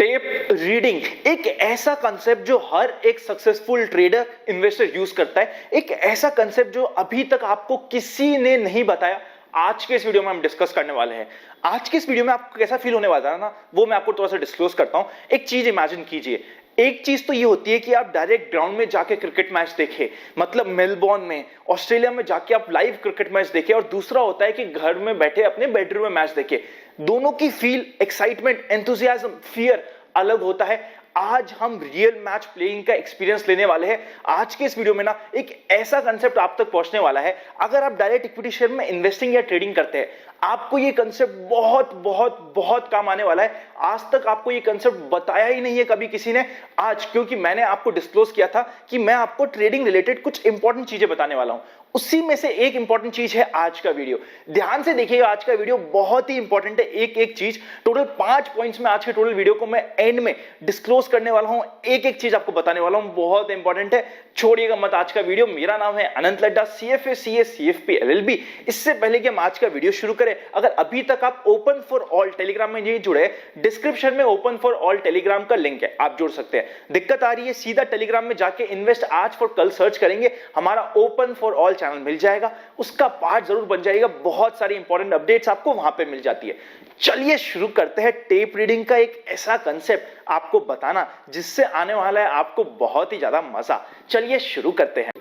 Tape reading एक ऐसा concept जो हर एक सक्सेसफुल ट्रेडर इन्वेस्टर यूज करता है, एक ऐसा कंसेप्ट जो अभी तक आपको किसी ने नहीं बताया। आज के इस वीडियो में हम डिस्कस करने वाले हैं। आज के इस वीडियो में आपको कैसा फील होने वाला है ना, वो मैं आपको थोड़ा सा डिस्क्लोज करता हूं। एक चीज इमेजिन कीजिए, एक चीज तो ये होती है कि आप डायरेक्ट ग्राउंड में जाके क्रिकेट मैच देखें, मतलब मेलबोर्न में, ऑस्ट्रेलिया में जाके आप लाइव क्रिकेट मैच देखें, और दूसरा होता है कि घर में बैठे अपने बेडरूम में मैच देखें। दोनों की फील, एक्साइटमेंट, एंथुसियाज्म, फियर अलग होता है। आज हम रियल मैच प्लेइंग का एक्सपीरियंस लेने वाले हैं। आज के इस वीडियो में ना एक ऐसा कंसेप्ट आप तक पहुंचने वाला है। अगर आप डायरेक्ट इक्विटी शेयर में इन्वेस्टिंग या ट्रेडिंग करते हैं, आपको ये कंसेप्ट बहुत बहुत बहुत काम आने वाला है। आज तक आपको ये कंसेप्ट बताया ही नहीं है कभी किसी ने। आज क्योंकि मैंने आपको डिस्क्लोज किया था कि मैं आपको ट्रेडिंग रिलेटेड कुछ इंपॉर्टेंट चीजें बताने वाला हूं, उसी में से एक इंपॉर्टेंट चीज है आज का वीडियो। ध्यान से देखिएगा, आज का वीडियो बहुत ही इंपॉर्टेंट है। एक एक चीज, टोटल 5 पॉइंट्स में आज के टोटल वीडियो को मैं एंड में डिस्क्लोज करने वाला हूं। एक एक चीज आपको बताने वाला हूं, बहुत इंपॉर्टेंट है, छोड़िएगा मत आज का वीडियो। मेरा नाम है अनंत Ladda, CFA CA CFP LLB। इससे पहले कि हम आज का वीडियो शुरू करें, अगर अभी तक आप ओपन फॉर ऑल टेलीग्राम में नहीं जुड़े, डिस्क्रिप्शन में ओपन फॉर ऑल टेलीग्राम का लिंक है, आप जुड़ सकते हैं। दिक्कत आ रही है, सीधा टेलीग्राम में जाके इन्वेस्ट आज फॉर कल सर्च करेंगे, हमारा ओपन फॉर ऑल चैनल मिल जाएगा, उसका पार्ट जरूर बन जाएगा। बहुत सारी इंपॉर्टेंट अपडेट्स आपको वहां पे मिल जाती है। चलिए शुरू करते हैं। टेप रीडिंग का एक ऐसा कंसेप्ट आपको बताना जिससे आने वाला है आपको बहुत ही ज्यादा मजा। चलिए शुरू करते हैं।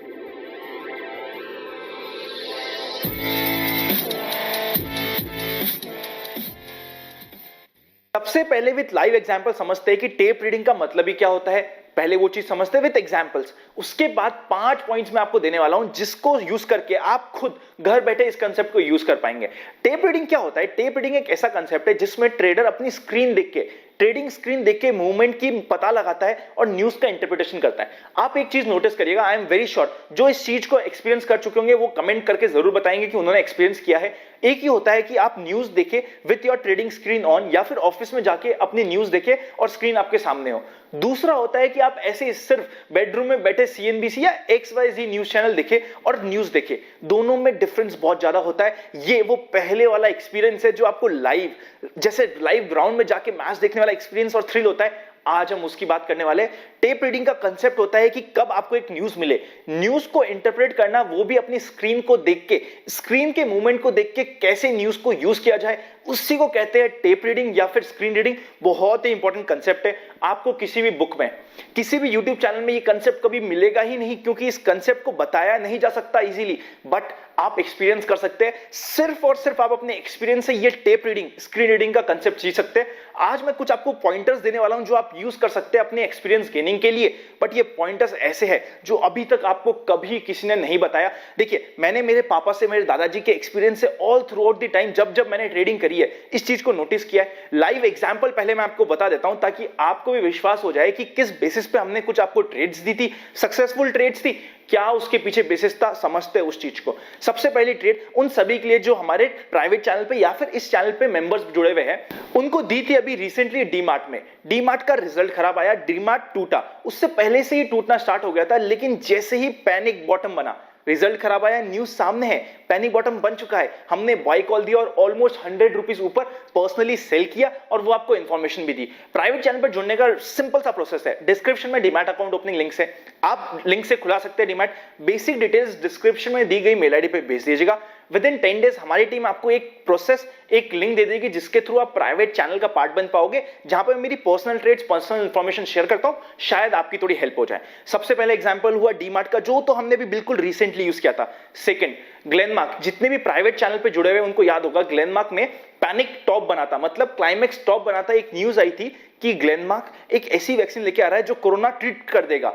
सबसे पहले विद लाइव एग्जांपल समझते हैं कि टेप रीडिंग का मतलब ही क्या होता है। पहले वो चीज समझते हैं विद एग्जांपल्स, उसके बाद 5 पॉइंट्स मैं आपको देने वाला हूं जिसको यूज करके आप खुद घर बैठे इस कंसेप्ट को यूज कर पाएंगे। टेप रीडिंग क्या होता है? टेप रीडिंग एक ऐसा कंसेप्ट है जिसमें ट्रेडर अपनी स्क्रीन देख के, ट्रेडिंग स्क्रीन देख के मूवमेंट की पता लगाता है और न्यूज का इंटरप्रिटेशन करता है। आप एक चीज नोटिस करिएगा, आई एम वेरी श्योर जो इस चीज को एक्सपीरियंस कर चुके होंगे वो कमेंट करके जरूर बताएंगे कि उन्होंने एक्सपीरियंस किया है। एक ही होता है कि आप न्यूज देखें with your trading screen on, या फिर ऑफिस में जाके अपनी न्यूज देखें और स्क्रीन आपके सामने हो। दूसरा होता है कि आप ऐसे सिर्फ बेडरूम में बैठे CNBC या XYZ न्यूज चैनल देखें और न्यूज देखें। दोनों में डिफरेंस बहुत ज्यादा होता है। ये वो पहले वाला एक्सपीरियंस है जो आपको लाइव, जैसे लाइव ग्राउंड में जाके मैच देखने वाला एक्सपीरियंस और थ्रिल होता है। आज हम उसकी बात करने वाले हैं। टेप रीडिंग का कंसेप्ट होता है कि कब आपको एक न्यूज मिले, न्यूज को इंटरप्रेट करना, वो भी अपनी स्क्रीन को देख के, स्क्रीन के मूवमेंट को देख के कैसे न्यूज को यूज किया जाए, उसी को कहते हैं टेप रीडिंग या फिर स्क्रीन रीडिंग। बहुत ही इंपॉर्टेंट कंसेप्ट है। आपको किसी भी बुक में, किसी भी यूट्यूब चैनल में ये कंसेप्ट कभी मिलेगा ही नहीं, क्योंकि इस कंसेप्ट को बताया नहीं जा सकता इजीली, बट आप एक्सपीरियंस कर सकते हैं। सिर्फ और सिर्फ आप अपने एक्सपीरियंस से ये टेप रीडिंग, स्क्रीन रीडिंग का कंसेप्ट सीख सकते हैं। आज मैं कुछ आपको पॉइंटर्स देने वाला हूं जो आप यूज कर सकते हैं अपने एक्सपीरियंस गेनिंग के लिए, बट ये पॉइंटर्स ऐसे हैं जो अभी तक आपको कभी किसी ने नहीं बताया। देखिए, मैंने मेरे पापा से, मेरे दादाजी के एक्सपीरियंस से all through out the time जब जब मैंने ट्रेडिंग करी है, इस चीज को नोटिस किया है। लाइव एग्जांपल पहले मैं आपको बता देता हूं ताकि आपको भी विश्वास हो जाए कि किस बेसिस पे हमने कुछ आपको ट्रेड्स दी थी, सक्सेसफुल ट्रेड्स थी, क्या उसके पीछे बेसिस था, समझते हैं उस चीज को। सबसे पहली ट्रेड उन सभी के लिए जो हमारे प्राइवेट चैनल पे या फिर इस चैनल पे मेंबर्स जुड़े हुए हैं, उनको दी थी अभी रिसेंटली डीमार्ट में। डीमार्ट का रिजल्ट खराब आया, डीमार्ट टूटा। उससे पहले से ही टूटना स्टार्ट हो गया था, लेकिन जैसे ही पैनिक बॉटम बना, रिजल्ट खराब आया, न्यूज सामने है, पैनिक बॉटम बन चुका है, हमने बाय कॉल दिया और ऑलमोस्ट 100 रुपीज ऊपर पर्सनली सेल किया, और वो आपको इंफॉर्मेशन भी दी। प्राइवेट चैनल पर जुड़ने का सिंपल सा प्रोसेस है, डिस्क्रिप्शन में डीमैट अकाउंट ओपनिंग लिंक है, आप लिंक से खुला सकते हैं डीमैट। बेसिक डिटेल्स डिस्क्रिप्शन में दी गई मेल आईडी पे भेज दीजिएगा। विद इन 10 डेज हमारी टीम आपको एक प्रोसेस, एक लिंक दे देगी जिसके थ्रू आप प्राइवेट चैनल का पार्ट बन पाओगे, जहां पर मेरी personal trades, personal information share करता हूं, शायद आपकी थोड़ी हेल्प हो जाए। सबसे पहले एग्जांपल हुआ डीमार्ट का, जो तो हमने भी बिल्कुल रिसेंटली यूज किया था। Second, Glenmark. जितने भी प्राइवेट चैनल पे जुड़े हुए उनको याद होगा, ग्लेनमार्क में पैनिक टॉप बना था, मतलब क्लाइमेक्स टॉप बना था। एक न्यूज आई थी कि ग्लेनमार्क एक ऐसी वैक्सीन लेके आ रहा है जो कोरोना ट्रीट कर देगा।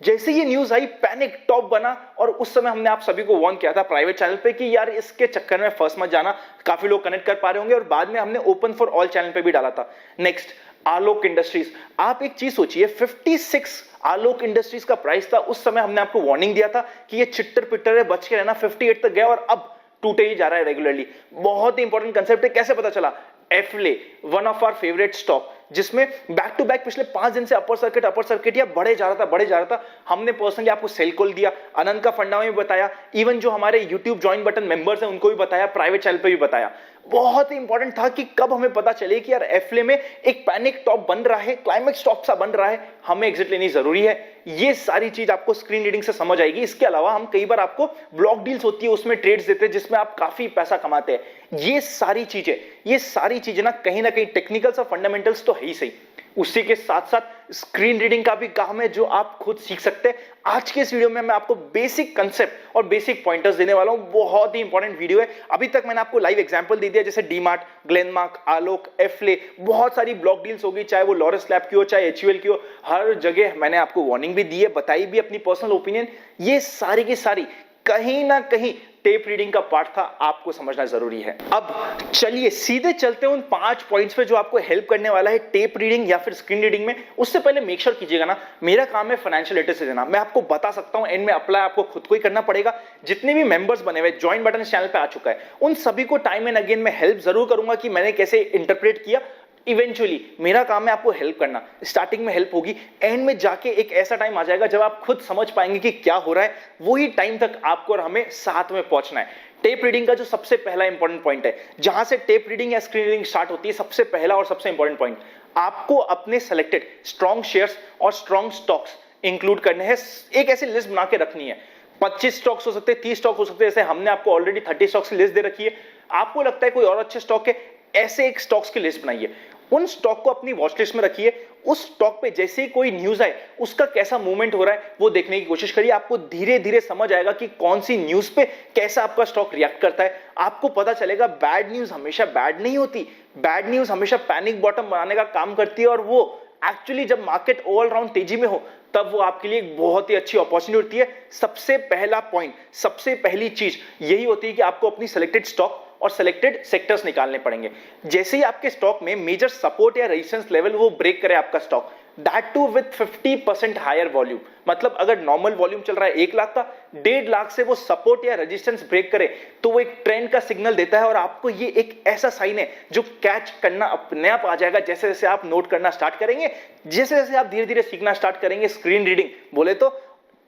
जैसे ये न्यूज आई, पैनिक टॉप बना, और उस समय हमने आप सभी को वार्न किया था प्राइवेट चैनल पे कि यार इसके चक्कर में फंस मत जाना। काफी लोग कनेक्ट कर पा रहे होंगे, और बाद में हमने ओपन फॉर ऑल चैनल पे भी डाला था। नेक्स्ट, आलोक इंडस्ट्रीज। आप एक चीज सोचिए, 56 आलोक इंडस्ट्रीज का प्राइस था। उस समय हमने आपको वार्निंग दिया था कि ये चिट्टर पिट्टर है, बच के रहना। 58 तक गया और अब टूटे ही जा रहा है रेगुलरली। बहुत ही इंपॉर्टेंट कंसेप्ट है। कैसे पता चला? Affle, one of our favourite stock, जिसमें बैक टू बैक पिछले 5 दिन से अपर सर्किट या बढ़े जा रहा था। हमने पर्सनली आपको सेल कॉल दिया, अनंत का फंडा में बताया, इवन जो हमारे यूट्यूब ज्वाइन बटन मेंबर्स हैं उनको भी बताया, प्राइवेट चैनल पे भी बताया। बहुत ही इंपॉर्टेंट था कि कब हमें पता चले कि यार एफले में एक पैनिक टॉप बन रहा है, क्लाइमेक्स टॉप सा बन रहा है, हमें एग्जिट लेनी जरूरी है। ये सारी चीज आपको स्क्रीन रीडिंग से समझ आएगी। इसके अलावा हम कई बार आपको ब्लॉक डील्स होती है उसमें ट्रेड्स देते हैं जिसमें आप काफी पैसा कमाते हैं। ये सारी चीजें ना कहीं टेक्निकल्स और फंडामेंटल्स तो है ही सही, उसी के साथ साथ स्क्रीन रीडिंग का भी काम है जो आप खुद सीख सकते हैं। आज के इस वीडियो में मैं आपको बेसिक कंसेप्ट और बेसिक पॉइंटर्स देने वाला हूं। बहुत ही इंपॉर्टेंट वीडियो है। अभी तक मैंने आपको लाइव एग्जांपल दे दिया, जैसे डीमार्ट, ग्लेनमार्क, आलोक, एफले, बहुत सारी ब्लॉक डील्स होगी, चाहे वो लॉरेंस लैब की हो, चाहे एचयूएल की हो। हर जगह मैंने आपको वार्निंग भी दी है, बताई भी अपनी पर्सनल ओपिनियन। ये सारी की सारी कहीं ना कहीं टेप रीडिंग का पार्ट था, आपको समझना जरूरी है। अब चलिए सीधे चलते हैं उन 5 पॉइंट्स पे जो आपको हेल्प करने वाला है टेप रीडिंग या फिर स्क्रीन रीडिंग में। उससे पहले मेक श्योर कीजिएगा ना, मेरा काम है फाइनेंशियल लिटरेसी देना। मैं आपको बता सकता हूं, एंड में अप्लाई आपको खुद को ही करना पड़ेगा। जितने भी मेंबर्स बने हुए, ज्वाइन बटन इस चैनल पे आ चुका है, उन सभी को टाइम एंड अगेन मैं हेल्प जरूर करूंगा कि मैंने कैसे इंटरप्रेट किया। इवेंचुअली मेरा काम है आपको हेल्प करना। स्टार्टिंग में हेल्प होगी, एंड में जाके एक ऐसा टाइम आ जाएगा जब आप खुद समझ पाएंगे कि क्या हो रहा है। वही टाइम तक आपको और हमें साथ में पहुंचना है। टेप रीडिंग का जो सबसे पहला इंपॉर्टेंट पॉइंट है, जहां से टेप रीडिंग या स्क्रीन रीडिंग स्टार्ट होती है, सबसे पहला और सबसे इंपॉर्टेंट पॉइंट, आपको अपने सेलेक्टेड स्ट्रॉन्ग शेयर्स और स्ट्रॉन्ग स्टॉक्स इंक्लूड करने हैं। एक ऐसी लिस्ट बना के रखनी है। 25 स्टॉक्स हो सकते हैं, 30 स्टॉक हो सकते हैं। जैसे हमने आपको ऑलरेडी 30 स्टॉक्स की लिस्ट दे रखी है। आपको लगता है कोई और अच्छे स्टॉक है, ऐसे एक स्टॉक्स की लिस्ट बनाइए, उन स्टॉक को अपनी वॉच लिस्ट में रखिए। उस स्टॉक पे जैसे ही कोई न्यूज आए, उसका कैसा मूवमेंट हो रहा है वो देखने की कोशिश करिए। आपको धीरे धीरे समझ आएगा कि कौन सी न्यूज पे कैसा आपका स्टॉक रिएक्ट करता है। आपको पता चलेगा बैड न्यूज हमेशा बैड नहीं होती, बैड न्यूज हमेशा पैनिक बॉटम बनाने का काम करती है। और वो एक्चुअली जब मार्केट ओवरऑल राउंड तेजी में हो, तब वो आपके लिए एक बहुत ही अच्छी अपॉर्चुनिटी होती है। सबसे पहला पॉइंट, सबसे पहली चीज यही होती है कि आपको अपनी सिलेक्टेड स्टॉक और सिलेक्टेड सेक्टर्स निकालने पड़ेंगे। जैसे ही आपके स्टॉक में मेजर सपोर्ट या रेजिस्टेंस लेवल वो ब्रेक करे आपका stock, that too with 50% higher volume, मतलब अगर नॉर्मल वॉल्यूम चल रहा है 1 लाख का, 1.5 लाख से वो सपोर्ट या रेजिस्टेंस ब्रेक करे, तो वो एक ट्रेंड का सिग्नल देता है। और आपको ये एक ऐसा साइन है जो कैच करना अपने आप आ जाएगा। जैसे जैसे आप नोट करना स्टार्ट करेंगे, जैसे जैसे आप धीरे धीरे सीखना स्टार्ट करेंगे स्क्रीन रीडिंग बोले तो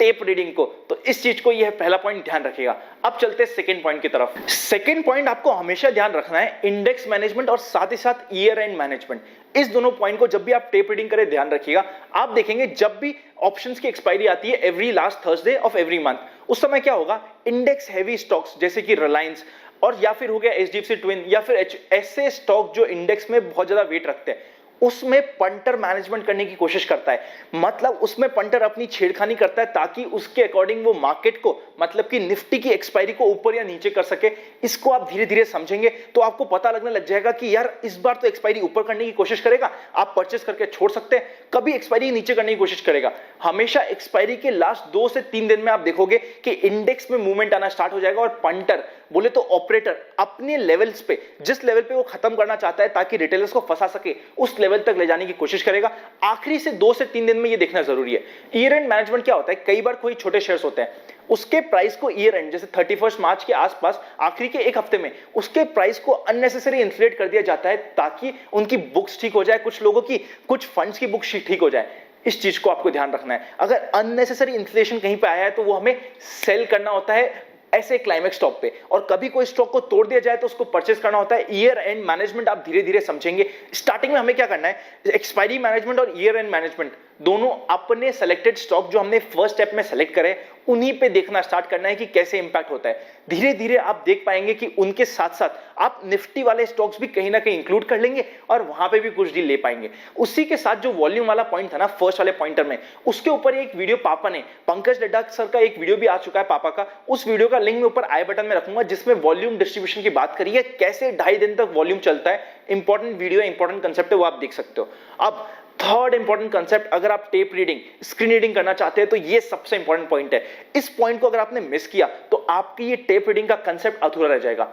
टेप रीडिंग को, तो इस चीज को, यह पहला पॉइंट ध्यान रखिएगा। अब चलते हैं सेकंड पॉइंट की तरफ। सेकंड पॉइंट आपको हमेशा ध्यान रखना है इंडेक्स मैनेजमेंट और साथ ही साथ ईयर एंड मैनेजमेंट। इस दोनों पॉइंट को जब भी आप टेप रीडिंग करें ध्यान रखिएगा। आप देखेंगे जब भी ऑप्शंस की एक्सपायरी आती है every last Thursday of every month, उस समय क्या होगा, इंडेक्स हैवी स्टॉक्स जैसे कि रिलायंस और या फिर हो गया एचडीएफसी ट्विन या फिर ऐसे स्टॉक जो इंडेक्स में बहुत ज्यादा वेट रखते हैं, उसमें पंटर मैनेजमेंट करने की कोशिश करता है। मतलब उसमें पंटर अपनी छेड़खानी करता है ताकि उसके अकॉर्डिंग वो मार्केट को, मतलब कि निफ्टी की एक्सपायरी को ऊपर या नीचे कर सके। इसको आप धीरे धीरे समझेंगे तो आपको पता लगने लग जाएगा कि यार इस बार तो एक्सपायरी ऊपर करने की कोशिश करेगा, आप परचेस करके छोड़ सकते हैं। कभी एक्सपायरी नीचे करने की कोशिश करेगा, हमेशा एक्सपायरी के लास्ट 2 से 3 दिन में आप देखोगे कि इंडेक्स में मूवमेंट आना स्टार्ट हो जाएगा। और पंटर बोले तो ऑपरेटर अपने लेवल्स पे, जिस लेवल पे वो खत्म करना चाहता है ताकि रिटेलर्स को फंसा सके, उस लेवल तक ले जाने की कोशिश करेगा। आखिरी से 2 से 3 दिन में ये देखना जरूरी है। ईयर एंड मैनेजमेंट क्या होता है, कई बार कोई छोटे शेयर्स होते हैं, उसके प्राइस को ईयर एंड जैसे 31 मार्च के आसपास आखिरी के 1 हफ्ते में उसके प्राइस को अननेसेसरी इन्फ्लेट कर दिया जाता है ताकि उनकी बुक्स ठीक हो जाए, कुछ लोगों की, कुछ फंड्स की बुक्स ठीक हो जाए। इस चीज को आपको ध्यान रखना है। अगर अननेसेसरी इन्फ्लेशन कहीं पे आया है तो वो हमें सेल करना होता है ऐसे क्लाइमेक्स स्टॉक पे, और कभी कोई स्टॉक को तोड़ दिया जाए तो उसको परचेस करना होता है। ईयर एंड मैनेजमेंट आप धीरे धीरे समझेंगे। स्टार्टिंग में हमें क्या करना है, एक्सपायरी मैनेजमेंट और ईयर एंड मैनेजमेंट दोनों अपने सेलेक्टेड स्टॉक जो हमने फर्स्ट स्टेप में सेलेक्ट करे, उन्हीं पे देखना स्टार्ट करना है कि कैसे इंपैक्ट होता है। धीरे धीरे आप देख पाएंगे कि उनके साथ साथ आप निफ्टी वाले स्टॉक्स भी कहीं ना कहीं इंक्लूड कर लेंगे और वहां पे भी कुछ डील ले पाएंगे। उसी के साथ जो वॉल्यूम वाला पॉइंट था ना फर्स्ट वाले पॉइंटर में, उसके ऊपर एक वीडियो पापा ने, पंकज डड्डा सर का एक वीडियो भी आ चुका है पापा का, उस वीडियो का लिंक मैं ऊपर आई बटन में रखूंगा, जिसमें वॉल्यूम डिस्ट्रीब्यूशन की बात करी है, कैसे 2.5 दिन तक वॉल्यूम चलता है। इंपॉर्टेंट वीडियो, इंपॉर्टेंट कंसेप्ट है, वो आप देख सकते हो। अब थर्ड इंपॉर्टेंट कंसेप्ट, अगर आप टेप रीडिंग, स्क्रीन रीडिंग करना चाहते हैं तो ये सबसे इंपॉर्टेंट पॉइंट है। इस पॉइंट को अगर आपने मिस किया तो आपकी ये टेप रीडिंग का कंसेप्ट अधूरा रह जाएगा।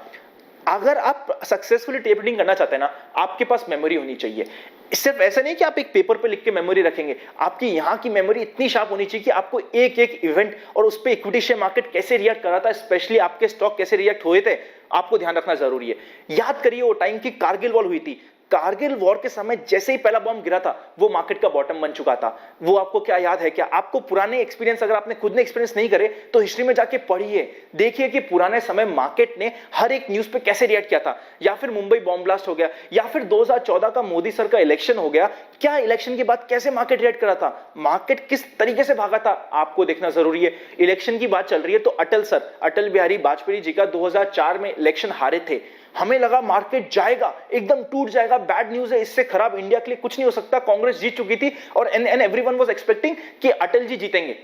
अगर आप सक्सेसफुली टेप रीडिंग करना चाहते हैं ना, आपके पास मेमोरी होनी चाहिए। सिर्फ ऐसा नहीं कि आप एक पेपर पे लिख के मेमोरी रखेंगे, आपकी यहां की मेमोरी इतनी शार्प होनी चाहिए कि आपको एक एक इवेंट और उस पे इक्विटी शेयर मार्केट कैसे रिएक्ट कर रहा था, स्पेशली आपके स्टॉक कैसे रिएक्ट हुए थे, आपको ध्यान रखना जरूरी है। याद करिए वो टाइम की कारगिल वॉर हुई थी, कारगिल वॉर के समय जैसे ही पहला बॉम्ब गिरा था वो मार्केट का बॉटम बन चुका था। वो आपको क्या याद है क्या? आपको पुराने एक्सपीरियंस, अगर आपने खुद ने एक्सपीरियंस नहीं करे तो हिस्ट्री में जाके पढ़िए, देखिए कि पुराने समय मार्केट ने हर एक न्यूज पे कैसे रिएक्ट किया था। या फिर मुंबई बॉम्ब ब्लास्ट हो गया, या फिर 2014 का मोदी सर का इलेक्शन हो गया, क्या इलेक्शन के बाद कैसे मार्केट रिएक्ट करा था, मार्केट किस तरीके से भागा था, आपको देखना जरूरी है। इलेक्शन की बात चल रही है तो अटल बिहारी वाजपेयी जी का 2004 में इलेक्शन हारे थे। हमें लगा मार्केट जाएगा, एकदम टूट जाएगा, बैड न्यूज है, इससे खराब इंडिया के लिए कुछ नहीं हो सकता, कांग्रेस जीत चुकी थी और एवरीवन वाज एक्सपेक्टिंग कि अटल जी जीतेंगे।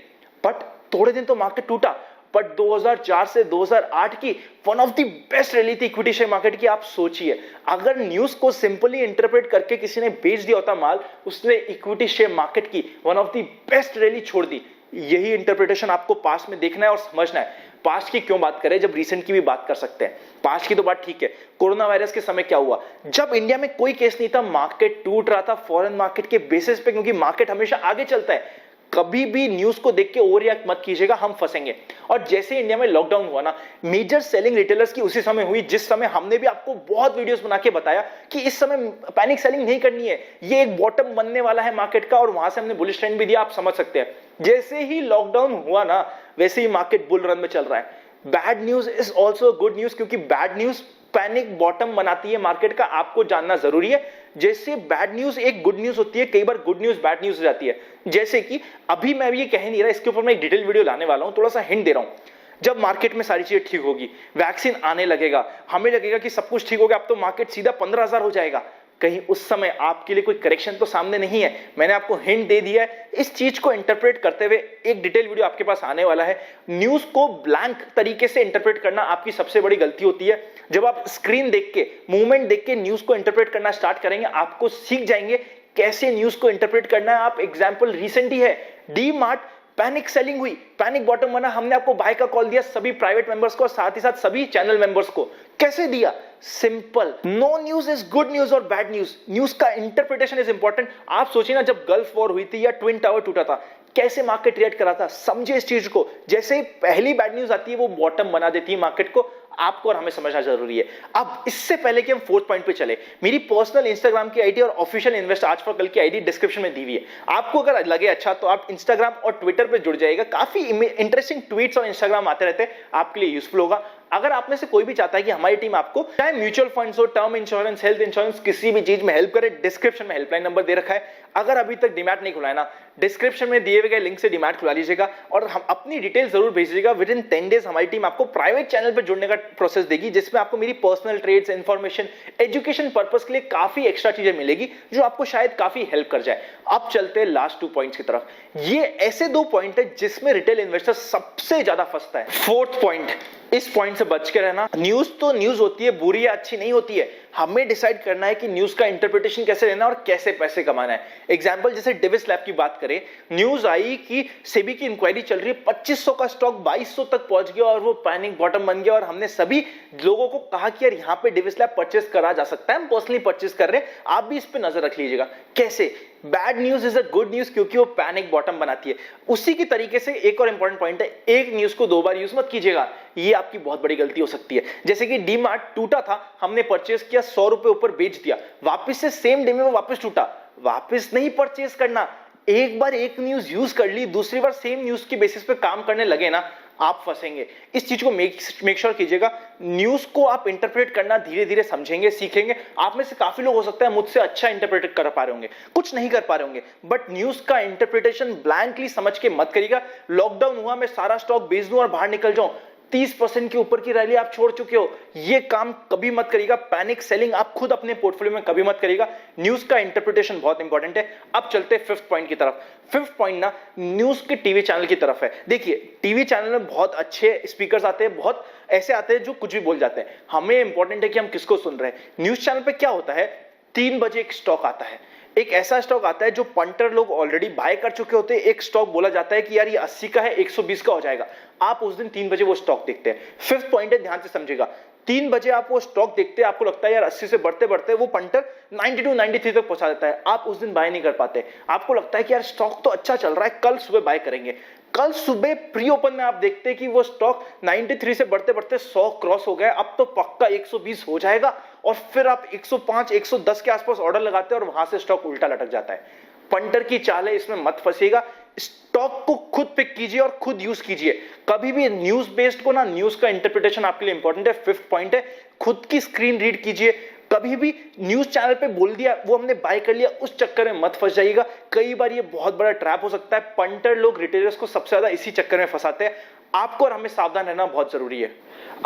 बट थोड़े दिन तो मार्केट टूटा। बट 2004 से 2008 की one of the best rally थी इक्विटी शेयर मार्केट की। आप सोचिए, अगर न्यूज को सिंपली इंटरप्रेट करके किसी ने बेच दिया होता माल, उसने इक्विटी शेयर मार्केट की one of the best rally छोड़ दी। यही इंटरप्रिटेशन आपको पास्ट में देखना है और समझना है। पास्ट की क्यों बात करें जब रिसेंट की भी बात कर सकते हैं। पास्ट की तो बात ठीक है, कोरोना वायरस के समय क्या हुआ, जब इंडिया में कोई केस नहीं था, मार्केट टूट रहा था फॉरेन मार्केट के बेसिस पे, क्योंकि मार्केट हमेशा आगे चलता है। कभी भी न्यूज को देख के ओवर रिएक्ट मत कीजिएगा, हम फंसेंगे। और जैसे इंडिया में लॉकडाउन हुआ ना, मेजर सेलिंग रिटेलर्स की उसी समय हुई जिस समय हमने भी आपको बहुत वीडियोस बना के बताया कि इस समय पैनिक सेलिंग नहीं करनी है, ये एक बॉटम बनने वाला है मार्केट का, और वहां से हमने बुलिश ट्रेंड भी दिया, आप समझ सकते हैं। जैसे ही लॉकडाउन हुआ ना, वैसे ही मार्केट बुल रन में चल रहा है। Bad news is also good news, क्योंकि बैड न्यूज पैनिक बॉटम बनाती है मार्केट का, आपको जानना जरूरी है। जैसे बैड न्यूज एक गुड न्यूज होती है, कई बार गुड न्यूज बैड न्यूज हो जाती है। जैसे कि अभी मैं ये कह नहीं रहा, इसके ऊपर मैं एक डिटेल वीडियो लाने वाला हूं, थोड़ा सा हिंट दे रहा हूं। जब मार्केट में सारी चीजें ठीक होगी, वैक्सीन आने लगेगा, हमें लगेगा कि सब कुछ ठीक हो गया, अब तो मार्केट सीधा 15,000 हो जाएगा, कहीं उस समय आपके लिए कोई करेक्शन तो सामने नहीं है। मैंने आपको हिंट दे दिया है। इस चीज को इंटरप्रेट करते हुए एक डिटेल वीडियो आपके पास आने वाला है। न्यूज को ब्लैंक तरीके से इंटरप्रेट करना आपकी सबसे बड़ी गलती होती है। जब आप स्क्रीन देख के, मूवमेंट देख के न्यूज को इंटरप्रेट करना स्टार्ट करेंगे, आपको सीख जाएंगे कैसे न्यूज को इंटरप्रेट करना है। आप एग्जाम्पल रिसेंट ही है, डी मार्ट पैनिक सेलिंग हुई, पैनिक बॉटम बना, हमने आपको बाय का कॉल दिया सभी प्राइवेट मेंबर्स को और साथ ही साथ सभी चैनल मेंबर्स को। कैसे दिया? Simple, no news is good news और बैड न्यूज, न्यूज का इंटरप्रिटेशन इज इंपॉर्टेंट। आप सोचिए ना, जब गल्फ वॉर हुई थी या ट्विन टावर टूटा था, कैसे मार्केट रिएक्ट करा था, समझे इस चीज को। जैसे ही पहली बैड न्यूज आती है वो बॉटम बना देती है मार्केट को, आपको और हमें समझना जरूरी है। अब इससे पहले कि हम फोर्थ पॉइंट पे चले, मेरी पर्सनल इंस्टाग्राम की आईडी और ऑफिशियल इन्वेस्ट आज फॉर कल की आईडी डिस्क्रिप्शन में दी हुई है। आपको अगर लगे अच्छा तो आप इंस्टाग्राम और ट्विटर पे जुड़ जाइएगा, काफी इंटरेस्टिंग ट्वीट्स और इंस्टाग्राम आते रहते हैं, आपके लिए यूजफुल होगा। अगर आप में से कोई भी चाहता है कि हमारी टीम आपको चाहे म्यूचुअल फंड्स हो, टर्म इंश्योरेंस, हेल्थ इंश्योरेंस, किसी भी चीज में हेल्प करे, डिस्क्रिप्शन में हेल्पलाइन नंबर दे रखा है। अगर अभी तक डीमैट नहीं खुला है ना, डिस्क्रिप्शन में दिए गए लिंक से डीमैट खुला लीजिएगा और हम अपनी डिटेल जरूर भेजिएगा। विद इन 10 डेज हमारी टीम आपको प्राइवेट चैनल पर जुड़ने का प्रोसेस देगी, जिसमें आपको मेरी personal trades, information, education purpose के लिए काफी एक्स्ट्रा चीजें मिलेगी जो आपको शायद काफी हेल्प कर जाए। अब चलते हैं लास्ट 2 पॉइंट्स की तरफ। ये ऐसे 2 पॉइंट है जिसमें रिटेल इन्वेस्टर सबसे ज्यादा फंसता है। फोर्थ पॉइंट, इस पॉइंट से बच के रहना। न्यूज तो न्यूज होती है, बुरी या अच्छी नहीं होती है। हमें डिसाइड करना है कि न्यूज का इंटरप्रिटेशन कैसे लेना और कैसे पैसे कमाना है। एग्जांपल जैसे डेविस लैब की बात करें, न्यूज आई कि सेबी की इंक्वायरी चल रही है, 2500 का स्टॉक 2200 तक पहुंच गया और वो पैनिक बॉटम बन गया, और हमने सभी लोगों को कहा कि यार यहां पे डेविस लैब परचेस करा जा सकता है, हम पर्सनली परचेस कर रहे हैं, आप भी इस पे नजर रख लीजिएगा। कैसे? Bad news is a good news, क्योंकि वो पैनिक बॉटम बनाती है। उसी की तरीके से एक और इंपॉर्टेंट पॉइंट है, एक न्यूज को 2 बार यूज मत कीजिएगा, ये आपकी बहुत बड़ी गलती हो सकती है। जैसे कि डी मार्ट टूटा था, हमने परचेस किया, 100 रुपए ऊपर बेच दिया, वापस से सेम डे में वो वापस टूटा, वापस नहीं परचेस करना। एक बार एक न्यूज यूज कर ली, दूसरी बार सेम न्यूज की बेसिस पे काम करने लगे ना, आप फंसेंगे। इस चीज को मेक श्योर कीजिएगा। न्यूज को आप इंटरप्रेट करना धीरे धीरे समझेंगे, सीखेंगे। आप में से काफी लोग हो सकता है मुझसे अच्छा इंटरप्रेट कर पा रहे होंगे, कुछ नहीं कर पा रहे होंगे, बट न्यूज का इंटरप्रिटेशन ब्लैंकली समझ के मत करिएगा। लॉकडाउन हुआ, मैं सारा स्टॉक बेच दूं और बाहर निकल जाऊं, 30% के ऊपर की रैली आप छोड़ चुके हो, ये काम कभी मत करिएगा। पैनिक सेलिंग आप खुद अपने पोर्टफोलियो में कभी मत करिएगा। न्यूज का इंटरप्रिटेशन बहुत इंपॉर्टेंट है। अब चलते हैं 5th पॉइंट की तरफ। 5th पॉइंट ना न्यूज के टीवी चैनल की तरफ है। देखिए, टीवी चैनल में बहुत अच्छे स्पीकर्स आते हैं, बहुत ऐसे आते हैं जो कुछ भी बोल जाते हैं। हमें इंपॉर्टेंट है कि हम किसको सुन रहे हैं। न्यूज चैनल पे क्या होता है, 3 बजे एक स्टॉक आता है, एक ऐसा स्टॉक आता है जो पंटर लोग ऑलरेडी बाय कर चुके होते हैं। एक स्टॉक बोला जाता है कि यार ये 80 का है, 120 का हो जाएगा। आप उस दिन 3 बजे वो स्टॉक देखते हैं। 5th पॉइंट है, ध्यान से समझिएगा। 3 बजे आप वो स्टॉक देखते हैं, आपको लगता है यार 80 से बढ़ते बढ़ते वो पंटर 92 93 तक पहुंचा देता है, आप उस दिन बाय नहीं कर पाते। आपको लगता है कि यार स्टॉक तो अच्छा चल रहा है, कल सुबह बाय करेंगे। कल सुबह प्री ओपन में आप देखते हैं कि वो स्टॉक 93 से बढ़ते बढ़ते 100 क्रॉस हो गया, अब तो पक्का 120 हो जाएगा, और फिर आप 105 110 के आसपास ऑर्डर लगाते हैं और वहां से स्टॉक उल्टा लटक जाता है। पंटर की चाल है, इसमें मत फंसिएगा। स्टॉक को खुद पिक कीजिए और खुद यूज कीजिए। कभी भी न्यूज बेस्ड को ना, न्यूज का इंटरप्रिटेशन आपके लिए इंपॉर्टेंट है। फिफ्थ पॉइंट है, खुद की स्क्रीन रीड कीजिए। कभी भी न्यूज चैनल पे बोल दिया, वो हमने बाय कर लिया, उस चक्कर में मत फंस जाइएगा। कई बार ये बहुत बड़ा ट्रैप हो सकता है। पंटर लोग रिटेलर्स को सबसे ज्यादा इसी चक्कर में फंसाते हैं। आपको और हमें सावधान रहना बहुत जरूरी है।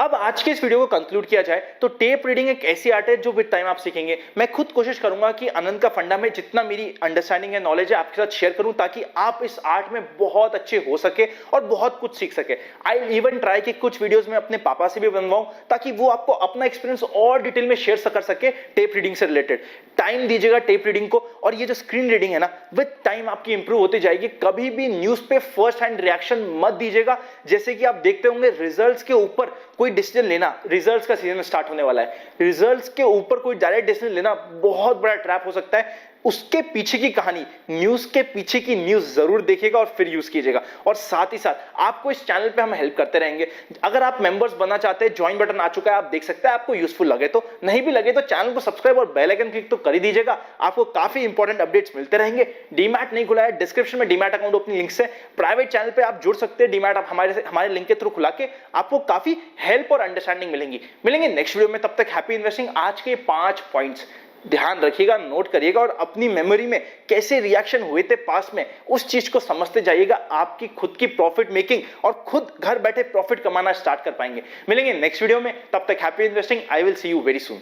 अब आज के इस वीडियो को कंक्लूड किया जाए तो टेप रीडिंग एक ऐसी आर्ट है जो विद टाइम आप सीखेंगे। मैं खुद कोशिश करूंगा कि आनंद का फंडा में जितना मेरी अंडरस्टैंडिंग है, नॉलेज है, आपके साथ शेयर करूं ताकि आप इस आर्ट में बहुत अच्छे हो सके और बहुत कुछ सीख सके। आई इवन ट्राई कि कुछ वीडियोस में अपने पापा से भी बनवाऊं ताकि वो आपको अपना एक्सपीरियंस और डिटेल में शेयर कर सके टेप रीडिंग से रिलेटेड। टाइम दीजिएगा टेप रीडिंग को, और ये जो स्क्रीन रीडिंग है ना, विद टाइम आपकी इंप्रूव होती जाएगी। कभी भी न्यूज पे फर्स्ट हैंड रिएक्शन मत दीजिएगा। जैसे कि आप देखते होंगे रिजल्ट्स के ऊपर कोई डिसीजन लेना, रिजल्ट्स का सीजन स्टार्ट होने वाला है, रिजल्ट्स के ऊपर कोई डायरेक्ट डिसीजन लेना बहुत बड़ा ट्रैप हो सकता है। उसके पीछे की कहानी, न्यूज के पीछे की न्यूज जरूर देखिएगा और फिर यूज कीजिएगा। और साथ ही साथ आपको इस चैनल पे हम हेल्प करते रहेंगे। अगर आप मेंबर्स बनना चाहते हैं, ज्वाइन बटन आ चुका है, आप देख सकते हैं। आपको यूजफुल लगे तो, नहीं भी लगे तो चैनल को सब्सक्राइब और बेल आइकन क्लिक तो कर ही दीजिएगा। आपको काफी इंपॉर्टेंट अपडेट्स मिलते रहेंगे। डीमैट नहीं खुला है, डिस्क्रिप्शन में डीमैट अकाउंट ओपनिंग लिंक से प्राइवेट चैनल पे आप जुड़ सकते हैं। डीमैट आप हमारे लिंक के थ्रू खुला के आपको काफी हेल्प और अंडरस्टैंडिंग मिलेंगे नेक्स्ट वीडियो में। तब तक हैप्पी इन्वेस्टिंग। आज के 5 पॉइंट्स ध्यान रखिएगा, नोट करिएगा और अपनी मेमोरी में कैसे रिएक्शन हुए थे पास्ट में, उस चीज को समझते जाइएगा। आपकी खुद की प्रॉफिट मेकिंग और खुद घर बैठे प्रॉफिट कमाना स्टार्ट कर पाएंगे। मिलेंगे नेक्स्ट वीडियो में, तब तक happy investing. I will see you very soon.